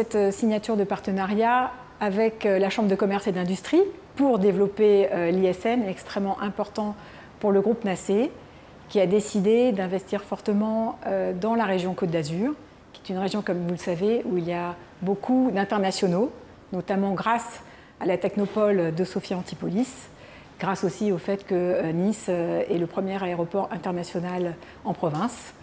cette signature de partenariat avec la Chambre de commerce et d'industrie pour développer l'ISN, extrêmement important pour le groupe NACE, qui a décidé d'investir fortement dans la région Côte d'Azur, qui est une région, comme vous le savez, où il y a beaucoup d'internationaux, notamment grâce à la technopole de Sophia Antipolis, grâce aussi au fait que Nice est le premier aéroport international en province.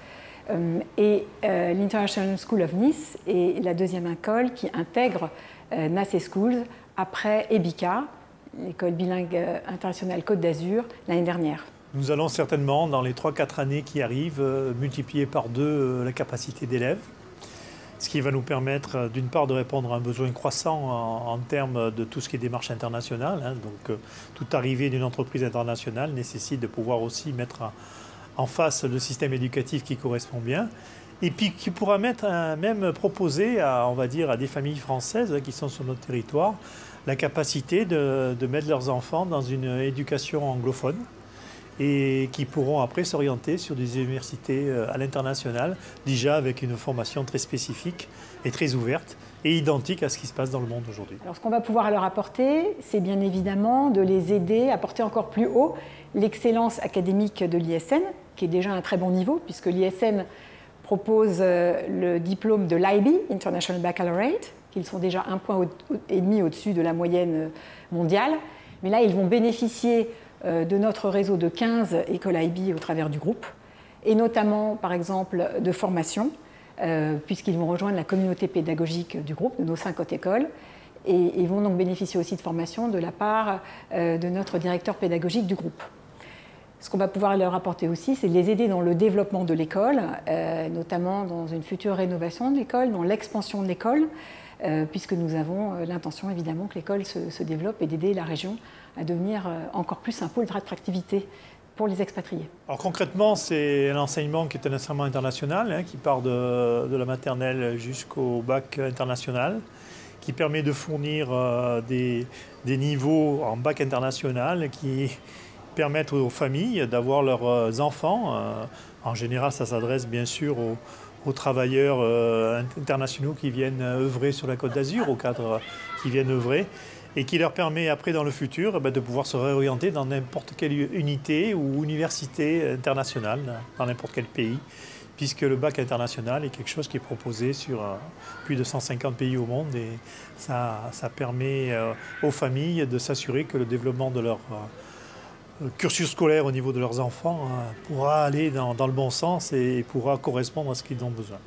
Et l'International School of Nice est la deuxième école qui intègre NACE Schools après EBICA, l'école bilingue internationale Côte d'Azur, l'année dernière. Nous allons certainement, dans les 3-4 années qui arrivent, multiplier par 2 la capacité d'élèves, ce qui va nous permettre d'une part de répondre à un besoin croissant en termes de tout ce qui est démarche internationale. Donc toute arrivée d'une entreprise internationale nécessite de pouvoir aussi mettre en face le système éducatif qui correspond bien, et puis qui pourra même proposer on va dire, à des familles françaises qui sont sur notre territoire la capacité de mettre leurs enfants dans une éducation anglophone et qui pourront après s'orienter sur des universités à l'international, déjà avec une formation très spécifique et très ouverte et identique à ce qui se passe dans le monde aujourd'hui. Alors ce qu'on va pouvoir leur apporter, c'est bien évidemment de les aider à porter encore plus haut l'excellence académique de l'ISN, qui est déjà à un très bon niveau, puisque l'ISN propose le diplôme de l'IB, International Baccalaureate, qu'ils sont déjà 1,5 point au-dessus de la moyenne mondiale. Mais là, ils vont bénéficier de notre réseau de 15 écoles IB au travers du groupe, et notamment, par exemple, de formation, puisqu'ils vont rejoindre la communauté pédagogique du groupe, de nos 50 écoles, et ils vont donc bénéficier aussi de formation de la part de notre directeur pédagogique du groupe. Ce qu'on va pouvoir leur apporter aussi, c'est de les aider dans le développement de l'école, notamment dans une future rénovation de l'école, dans l'expansion de l'école, puisque nous avons l'intention évidemment que l'école se développe et d'aider la région à devenir encore plus un pôle d'attractivité pour les expatriés. Alors concrètement, c'est un enseignement qui est un enseignement international, qui part de la maternelle jusqu'au bac international, qui permet de fournir des niveaux en bac international qui permettent aux familles d'avoir leurs enfants. En général, ça s'adresse bien sûr aux travailleurs internationaux qui viennent œuvrer sur la Côte d'Azur, aux cadres qui viennent œuvrer, et qui leur permet après dans le futur de pouvoir se réorienter dans n'importe quelle unité ou université internationale, dans n'importe quel pays, puisque le bac international est quelque chose qui est proposé sur plus de 150 pays au monde, et ça permet aux familles de s'assurer que le développement de leur cursus scolaire au niveau de leurs enfants pourra aller dans le bon sens et pourra correspondre à ce qu'ils ont besoin.